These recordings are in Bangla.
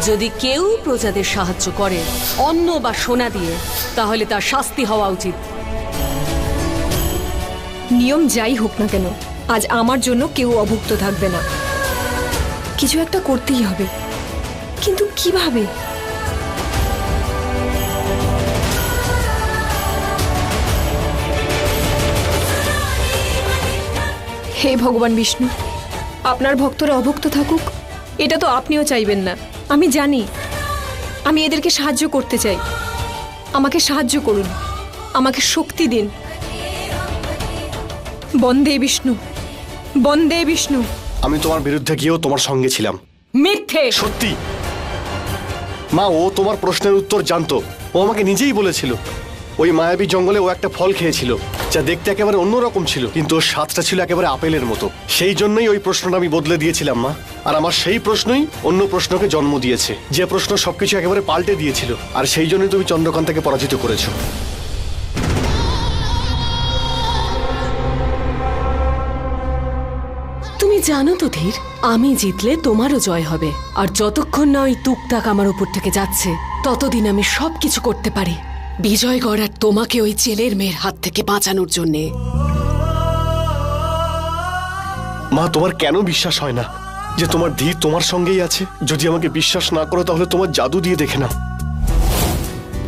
যদি কেউ প্রজাদের সাহায্য করে অন্ন বা সোনা দিয়ে, তাহলে তার শাস্তি হওয়া উচিত। নিয়ম যাই হোক না কেন, আজ আমার জন্য কেউ অভুক্ত থাকবে না। কিছু একটা করতেই হবে, কিন্তু কিভাবে? হে ভগবান বিষ্ণু, আপনার ভক্তরা অভুক্ত থাকুক, এটা তো আপনিও চাইবেন না। আমি জানি, আমি এদেরকে সাহায্য করতে চাই। আমাকে সাহায্য করুন, আমাকে শক্তি দিন। বন্দে বিষ্ণু, বন্দে বিষ্ণু। আমি তোমার বিরুদ্ধে গিয়েও তোমার সঙ্গে ছিলাম। মিথ্যে। সত্যি মা, ও তোমার প্রশ্নের উত্তর জানতো। ও আমাকে নিজেই বলেছিল ওই মায়াবী জঙ্গলে ও একটা ফল খেয়েছিল যা দেখতে একেবারে অন্যরকম ছিল, কিন্তু ওর স্বাদটা ছিল একেবারে আপেলের মতো। সেই জন্যই ওই প্রশ্নটা আমি বদলে দিয়েছিলাম মা। আর আমার সেই প্রশ্নই অন্য প্রশ্নকে জন্ম দিয়েছে, যে প্রশ্ন সবকিছু একেবারে পাল্টে দিয়েছিল। আর সেই জন্যই তুমি চন্দ্রকান্তাকে পরাজিত করেছো। তুমি জানো তো ধীর, আমি জিতলে তোমারও জয় হবে। আর যতক্ষণ না ওই তুকতাক আমার উপর থেকে যাচ্ছে, ততদিন আমি সবকিছু করতে পারি বিজয়গড় আর তোমাকে ওই জেলের মেয়ের হাত থেকে বাঁচানোর জন্যে। মা, তোমার কেন বিশ্বাস হয় না যে তোমার ধীর তোমার সঙ্গেই আছে? যদি আমাকে বিশ্বাস না করো তাহলে তোমার জাদু দিয়ে দেখে নাও।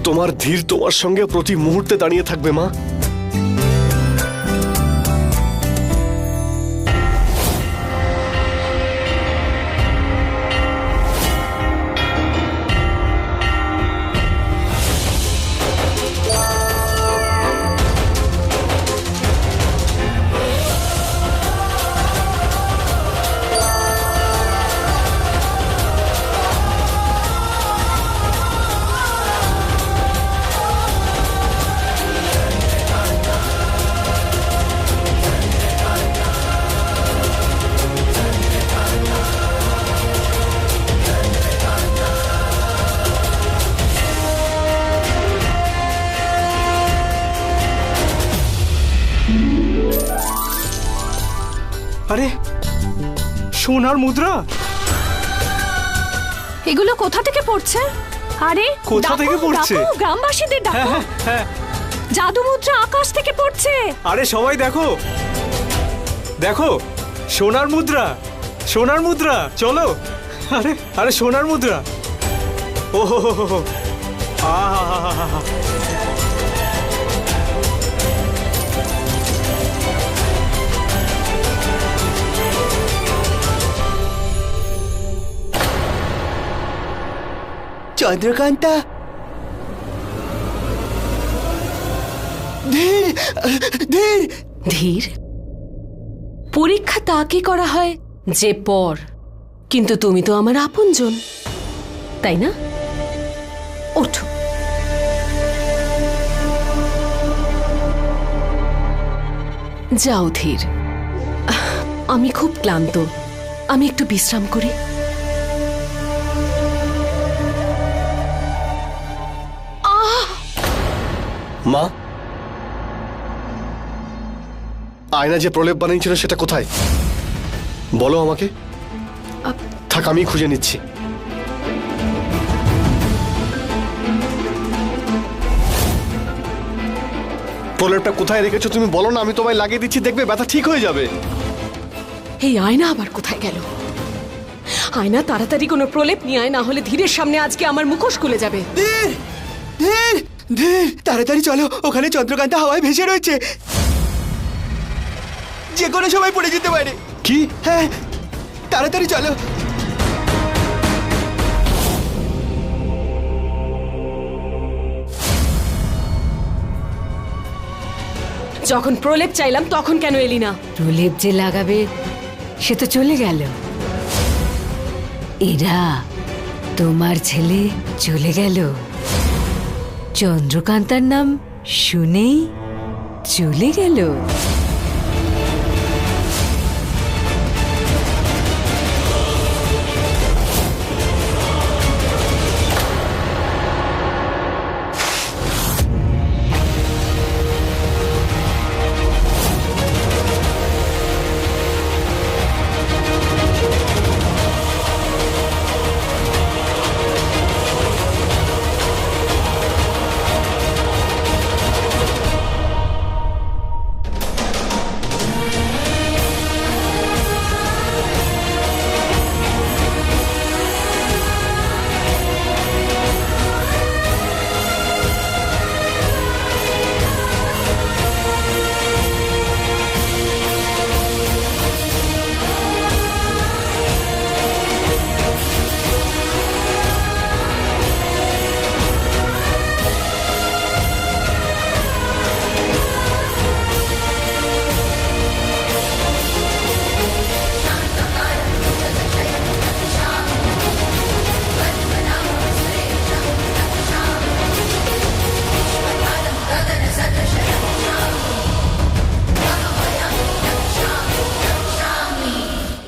তোমার ধীর তোমার সঙ্গে প্রতি মুহূর্তে দাঁড়িয়ে থাকবে মা। আরে সোনার মুদ্রা, এগুলো কোথা থেকে পড়ছে? আরে কোথা থেকে পড়ছে? গ্রামবাসীদের ডাকো। হ্যাঁ, জাদু মুদ্রা আকাশ থেকে পড়ছে। আরে সবাই দেখো দেখো, সোনার মুদ্রা, সোনার মুদ্রা, চলো। আরে আরে সোনার মুদ্রা। ও হো হো হো, আহা, চন্দ্রকান্তা, ধীর ধীর ধীর, পরীক্ষা তাকে করা হয় যে পর, কিন্তু তুমি তো আমার আপনজন, তাই না? ওঠো। যাও ধীর, আমি খুব ক্লান্ত, আমি একটু বিশ্রাম করি। মা, আয়না যে প্রলেপ বানিয়েছিল সেটা কোথায় বলো আমাকে। থাক, আমি খুঁজে নিচ্ছি। প্রলেপটা কোথায় রেখেছো তুমি বলো না, আমি তোমায় লাগিয়ে দিচ্ছি, দেখবে ব্যথা ঠিক হয়ে যাবে। এই আয়না আবার কোথায় গেল? আয়না, তাড়াতাড়ি কোনো প্রলেপ নিয়ে আয়, না হলে ধীরের সামনে আজকে আমার মুখোশ খুলে যাবে। ধীর ধীর ধীর, তাড়াতাড়ি চলো, ওখানে চন্দ্রকান্তা হাওয়ায় ভেসে রয়েছে, যে কোনো সময় পড়ে যেতে পারে। কি? হ্যাঁ, তাড়াতাড়ি চলো। যখন প্রলেপ চাইলাম তখন কেন এলি না? প্রলেপ যে লাগাবে সে তো চলে গেল। এরা তোমার ছেলে চলে গেল, চন্দ্রকান্তার নাম শুনেই চলে গেল।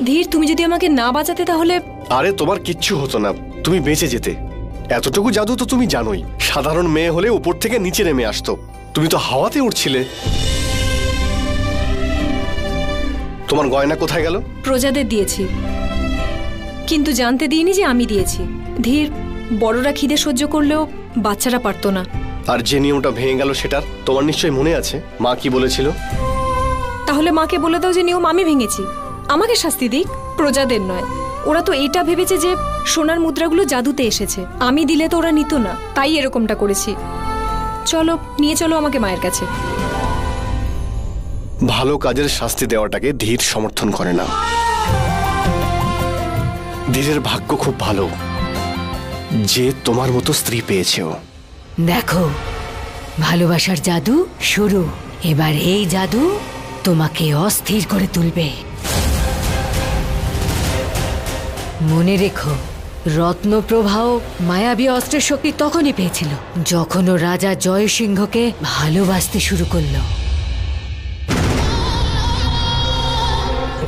ধীর, তুমি যদি আমাকে না বাঁচাতে তাহলে আরে তোমার কিচ্ছু হতো না, তুমি বেঁচে যেতে। এতটুকু জাদু তো তুমি জানোই, সাধারণ মেয়ে হলে উপর থেকে নিচে নেমে আসতো, তুমি তো হাওয়াতে উঠছিলে। তোমার গয়না কোথায় গেল? প্রজাদের দিয়েছি, কিন্তু জানতে দিইনি যে আমি দিয়েছি। ধীর, বড়রা খিদে সহ্য করলেও বাচ্চারা পারতো না। আর যে নিয়মটা ভেঙে গেল সেটার তোমার নিশ্চয়ই মনে আছে, মা কি বলেছিল? তাহলে মাকে বলে দাও যে নিয়ম আমি ভেঙেছি, আমাকে শাস্তি দিক, প্রজাদের নয়। ওরা তো এটা ভেবেছে যে সোনার মুদ্রাগুলো জাদুতে এসেছে, আমি দিলে তো ওরা নিত না, তাই এরকমটা করেছি। চলো, নিয়ে চলো আমাকে মায়ের কাছে। ভালো কাজের শাস্তি দেওয়াটাকে ধীর সমর্থন করে না। ধীরের ভাগ্য খুব ভালো যে তোমার মতো স্ত্রী পেয়েছে ও। দেখো, ভালোবাসার জাদু শুরু। এবার এই জাদু তোমাকে অস্থির করে তুলবে। মনে রেখো, রত্নপ্রভাও মায়াবী অস্ত্রের শক্তি তখনই পেয়েছিল যখন ও রাজা জয়সিংহকে ভালোবাসতে শুরু করলো।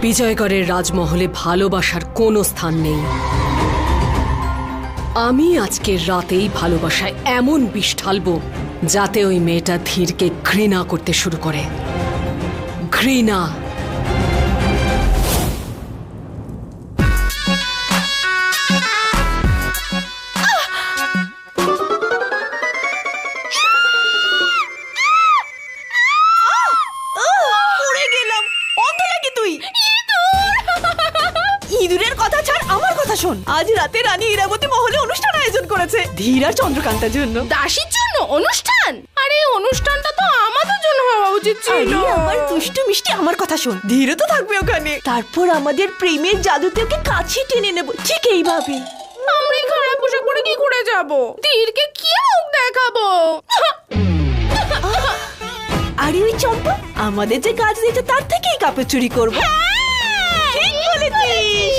বিজয়গড়ের রাজমহলে ভালোবাসার কোনো স্থান নেই। আমি আজকের রাতেই ভালোবাসায় এমন বিষ ঢালবো যাতে ওই মেয়েটা ধীরকে ঘৃণা করতে শুরু করে। ঘৃণা। উড়ে গেলাম। অন্ধ নাকি তুই? ইঁদুরের কথা ছাড়, আমার কথা শোন। আজ রাতে রানী ইরাবতী মহলে অনুষ্ঠান আয়োজন করেছে ধীর আর চন্দ্রকান্তার জন্য। দাসীর জন্য অনুষ্ঠান? আরে অনুষ্ঠানটা তো আমাদের জন্য হওয়া উচিত ছিল। আরে আমার দুষ্টু মিষ্টি, আমার কথা শোন। ধীরও তো থাকবে ওখানে। তারপর আমাদের প্রেমের জাদুতে ওকে কাছে টেনে নেব, ঠিক এইভাবে। আমরা এই খারাপ পোশাক পরে কি করে যাব? ধীরকে কি মুখ দেখাবো? আরে ওই চম্পা, আমাদের যে কাজ দিয়েছে তার থেকেই কাপড় চুরি করবো। ঠিক বলেছিস।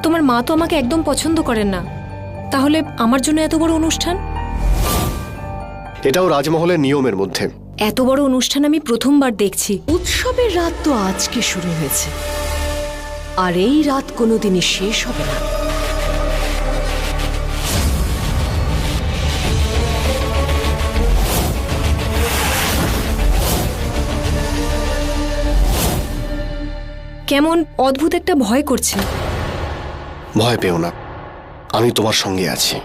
তোমার মা তো আমাকে একদম পছন্দ করেন না, তাহলে আমার জন্য এত বড় অনুষ্ঠান? এটাও রাজমহলের নিয়মের মধ্যে। এত বড় অনুষ্ঠান আমি প্রথমবার দেখছি। উৎসবের রাত তো আজকে শুরু হয়েছে, আর এই রাত কোনোদিনই শেষ হবে না। কেমন অদ্ভুত একটা ভয় করছে। ভয় পেও না, আমি তোমার সঙ্গে আছি।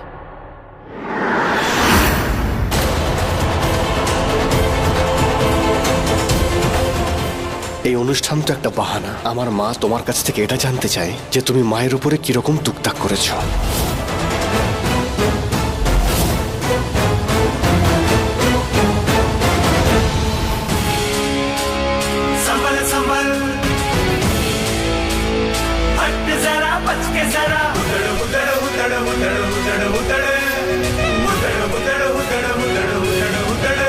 এই অনুষ্ঠান তো একটা বাহানা। আমার মা তোমার কাছ থেকে এটা জানতে চায় যে তুমি মায়ের উপরে কিরকম টুকটাক করেছো। संभल संभल हट जरा बच के जरा उधड़ उधड़ उधड़ उधड़ उधड़ उधड़ उधड़ उधड़ उधड़ उधड़ उधड़ उधड़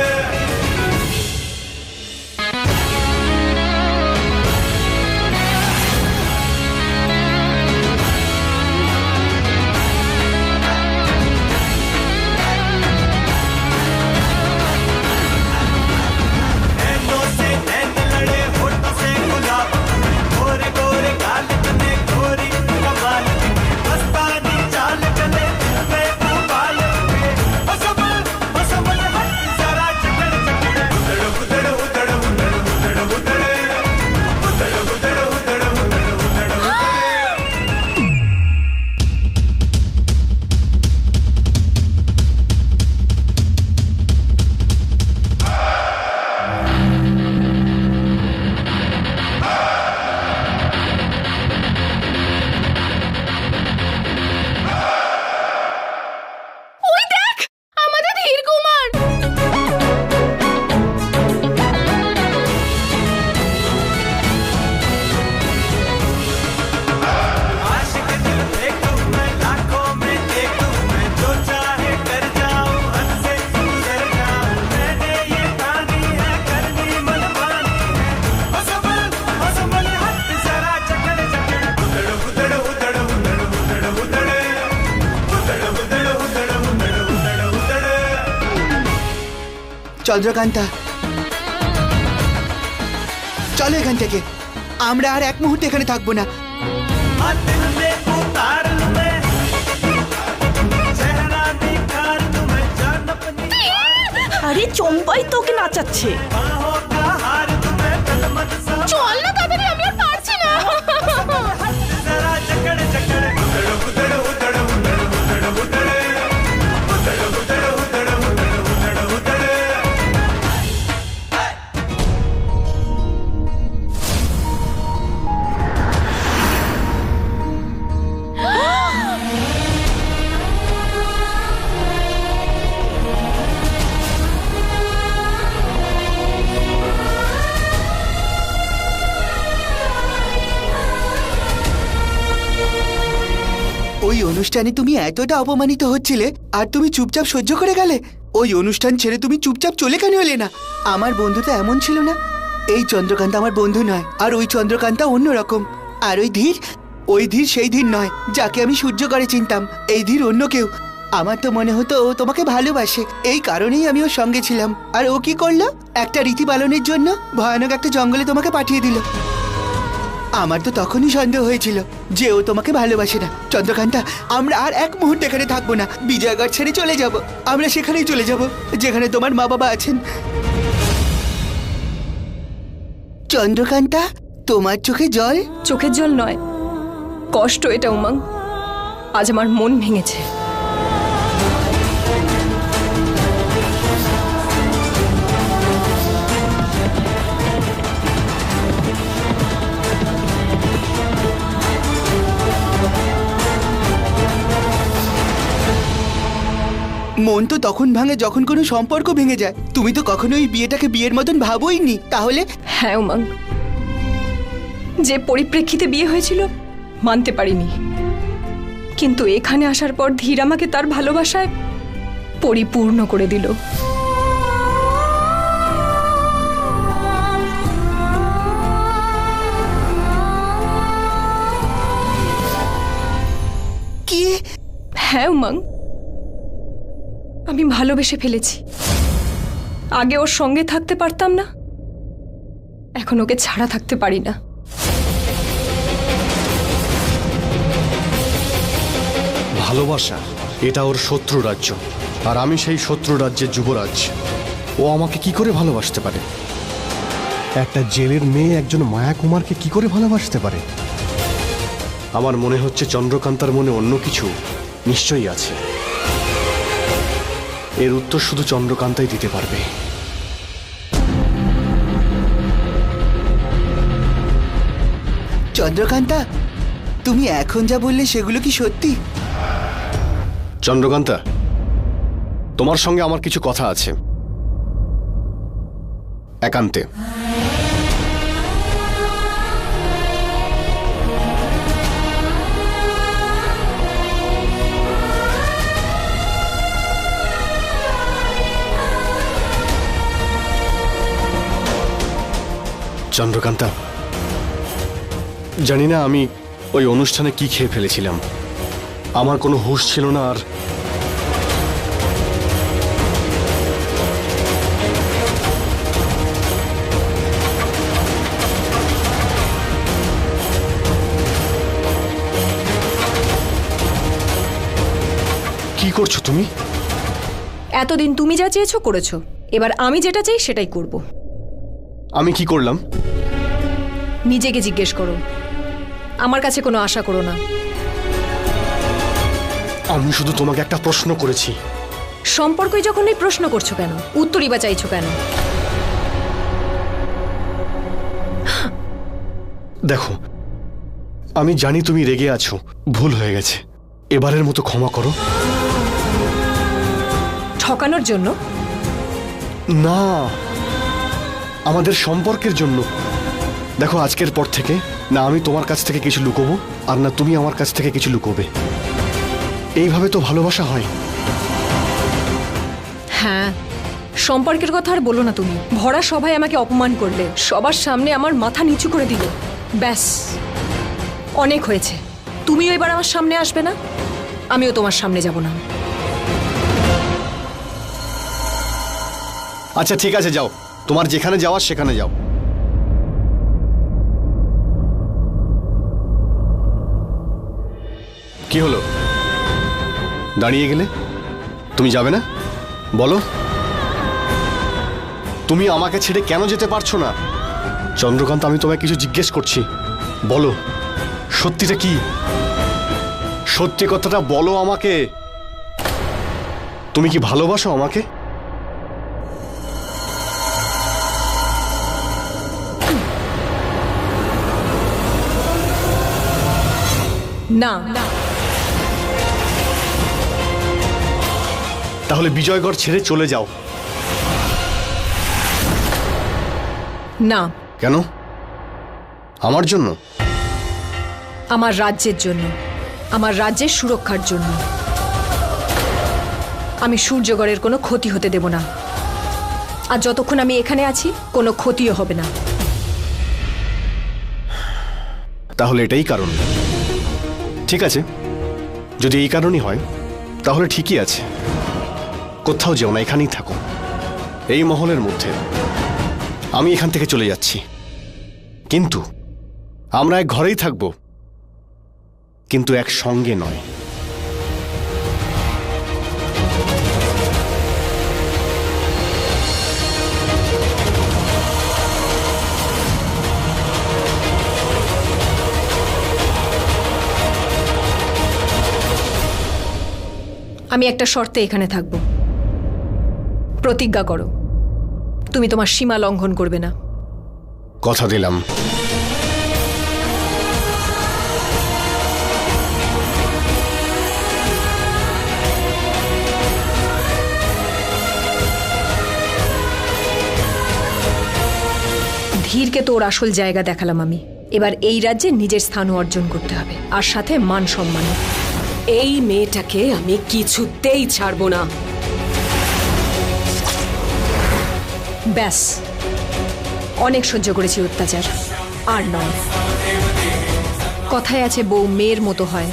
চন্দ্রকান্তা, চলো এখান থেকে। আমরা আর এক মুহূর্তে এখানে থাকবো না। दिल में उतार लूं मैं चेहरा निखार लूं मैं जान अपनी আরে চম্পাই তোকে নাচাচ্ছে। बाहों का हार लूं मैं कदम सा চল না তাড়াতাড়ি, আমি আর পারছি না। जरा जकड़ जकड़ उधड़ उधड़ उधड़ उधड़ उधड़ उधड़ उधड़ उधड़ उधड़ उधड़ उधड़ उधड़ ওই অনুষ্ঠানে তুমি এতটা অপমানিত হচ্ছিলে আর তুমি চুপচাপ সহ্য করে গেলে? ওই অনুষ্ঠান ছেড়ে তুমি চুপচাপ চলে কেন এলে না? আমার বন্ধু তো এমন ছিল না। এই চন্দ্রকান্ত আমার বন্ধু নয়, আর ওই চন্দ্রকান্তা অন্যরকম। আর ওই ধীর সেই ধীর নয় যাকে আমি সূর্য করে চিনতাম। এই ধীর অন্য কেউ। আমার তো মনে হতো ও তোমাকে ভালোবাসে, এই কারণেই আমি ওর সঙ্গে ছিলাম। আর ও কি করলো? একটা রীতি পালনের জন্য ভয়ানক একটা জঙ্গলে তোমাকে পাঠিয়ে দিল। আমার তো তখনই সন্দেহ হয়েছিল যে ও তোমাকে ভালোবাসে না। চন্দ্রকান্তা, আমরা আর এক মুহূর্ত এখানে থাকবো না। বিজয়গড় ছেড়ে চলে যাব। আমরা সেখানেই চলে যাব যেখানে তোমার মা বাবা আছেন। চন্দ্রকান্তা, তোমার চোখে জল? চোখের জল নয়, কষ্ট এটা উমাং। আজ আমার মন ভেঙেছে। মন তো তখন ভাঙে যখন কোনো সম্পর্ক ভেঙে যায়। তুমি তো কখনো এই বিয়েটাকে বিয়ের মতন ভাবোইনি। তাহলে? হ্যাঁ উমাং, যে পরিপ্রেক্ষিতে বিয়ে হয়েছিল মানতে পারিনি, কিন্তু এখানে আসার পর ধীর আমাকে তার ভালোবাসায় পরিপূর্ণ করে দিল। কি? হ্যাঁ উমাং, আমি ভালোবেসে ফেলেছি। আগে ওর সঙ্গে থাকতে পারতাম না, এখন ওকে ছাড়া থাকতে পারি না। ভালোবাসা এটা ওর শত্রু রাজ্য, আর আমি সেই শত্রু রাজ্যের যুবরাজ। ও আমাকে কি করে ভালোবাসতে পারে? একটা জেলের মেয়ে একজন মায়া কুমারকে কি করে ভালোবাসতে পারে? আমার মনে হচ্ছে চন্দ্রকান্তার মনে অন্য কিছু নিশ্চয়ই আছে। এর উত্তর শুধু চন্দ্রকান্তাই দিতে পারবে। চন্দ্রকান্তা, তুমি এখন যা বললে সেগুলো কি সত্যি? চন্দ্রকান্তা, তোমার সঙ্গে আমার কিছু কথা আছে, একান্তে। চন্দ্রকান্তা, জানি না আমি ওই অনুষ্ঠানে কি খেয়ে ফেলেছিলাম। আমার কোনো হুঁশ ছিল না। আর কি করছো তুমি? এতদিন তুমি যা চেয়েছো করেছো, এবার আমি যেটা চাই সেটাই করব। আমি কি করলাম? নিজেকে জিজ্ঞেস করো, আমার কাছে কোনো আশা করো না। আমি শুধু তোমাকে একটা প্রশ্ন করেছি। সম্পর্কই যখন এই প্রশ্ন করছো কেন, উত্তরই বা চাইছো কেন? দেখো, আমি জানি তুমি রেগে আছো, ভুল হয়ে গেছে, এবারের মতো ক্ষমা করো। ঠকানোর জন্য না, আমাদের সম্পর্কের জন্য। দেখো, আজকের পর থেকে না আমি তোমার কাছ থেকে কিছু লুকোবো, আর না তুমি আমার কাছ থেকে কিছু লুকোবে। এইভাবে তো ভালোবাসা হয়। হ্যাঁ, সম্পর্কের কথা আর বলো না তুমি। ভরা সবাই আমাকে অপমান করলে, সবার সামনে আমার মাথা নিচু করে দিলে। ব্যাস, অনেক হয়েছে। তুমিও এবার আমার সামনে আসবে না, আমিও তোমার সামনে যাব না। আচ্ছা ঠিক আছে, যাও, তোমার যেখানে যাওয়ার সেখানে যাও। কি হলো, দাঁড়িয়ে গেলে? তুমি যাবে না? বলো, তুমি আমাকে ছেড়ে কেন যেতে পারছো না? চন্দ্রকান্ত, আমি তোমায় কিছু জিজ্ঞেস করছি, বলো সত্যিটা কি? সত্যি কথাটা বলো আমাকে। তুমি কি ভালোবাসো আমাকে? না, তাহলে বিজয়গড় ছেড়ে চলে যাও। না। কেন? আমার জন্য? আমার রাজ্যের জন্য, আমার রাজ্যের সুরক্ষার জন্য। আমি সূর্যগড়ের কোনো ক্ষতি হতে দেব না, আর যতক্ষণ আমি এখানে আছি কোনো ক্ষতিও হবে না। তাহলে এটাই কারণ। ঠিক আছে, যদি এই কারণই হয় তাহলে ঠিকই আছে, কোথাও যেও না, এখানেই থাকো, এই মহলের মধ্যে। আমি এখান থেকে চলে যাচ্ছি, কিন্তু আমরা এক ঘরেই থাকব, কিন্তু এক সঙ্গে নয়। আমি একটা শর্তে এখানে থাকব। প্রতিজ্ঞা করো তুমি তোমার সীমা লঙ্ঘন করবে না। কথা দিলাম। ধীরকে তো ওর আসল জায়গা দেখালাম আমি, এবার এই রাজ্যে নিজের স্থানও অর্জন করতে হবে, আর সাথে মান সম্মান। এই মেয়েটাকে আমি কিছুতেই ছাড়বো না। ব্যাস, অনেক সহ্য করেছি অত্যাচার, আর নয়। কথায় আছে বউ মেয়ের মতো হয়,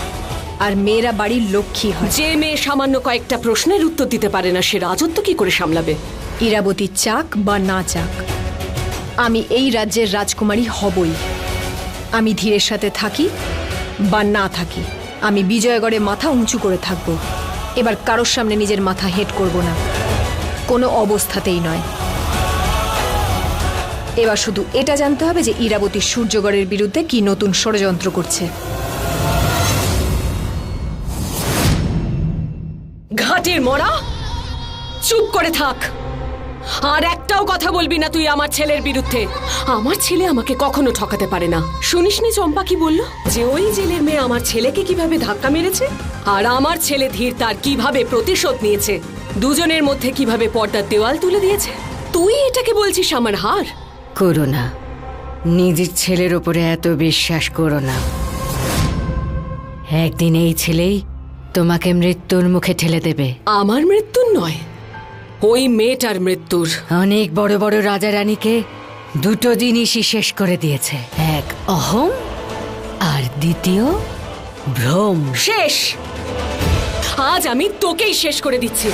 আর মেয়েরা বাড়ির লক্ষ্মী হয়। যে মেয়ে সামান্য কয়েকটা প্রশ্নের উত্তর দিতে পারে না, সে রাজত্ব কি করে সামলাবে? ইরাবতী চাক বা না চাক, আমি এই রাজ্যের রাজকুমারী হবই। আমি ধীরের সাথে থাকি বা না থাকি, আমি বিজয়গড়ে মাথা উঁচু করে থাকব। এবার কারোর সামনে নিজের মাথা হেট করব না, কোনো অবস্থাতেই নয়। এবার শুধু এটা জানতে হবে যে ইরাবতী সূর্যগড়ের বিরুদ্ধে কি নতুন ষড়যন্ত্র করছে। ঘাটের মরা, চুপ করে থাক, আর একটাও কথা বলবি না তুই আমার ছেলের বিরুদ্ধে। আমার ছেলে আমাকে কখনো ঠকাতে পারে না। শুনিসনি চম্পা কি বলল, যে ওই জেলের মেয়ে আমার ছেলেকে কিভাবে ধাক্কা মেরেছে, আর আমার ছেলে ধীর তার কিভাবে প্রতিশোধ নিয়েছে, দুজনের মধ্যে কিভাবে পর্দার দেওয়াল তুলে দিয়েছে। তুই এটাকে বলছিস আমার হার? করো না, নিজের ছেলের ওপরে এত বিশ্বাস করো না। একদিন এই ছেলেই তোমাকে মৃত্যুর মুখে ঠেলে দেবে। আমার মৃত্যুর নয়, ওই মেয়েটার মৃত্যুর। অনেক বড় বড় রাজা রানীকে দুটো জিনিসই শেষ করে দিয়েছে, এক অহং আর দ্বিতীয় ভ্রম। শেষ, আজ আমি তোকেই শেষ করে দিচ্ছি।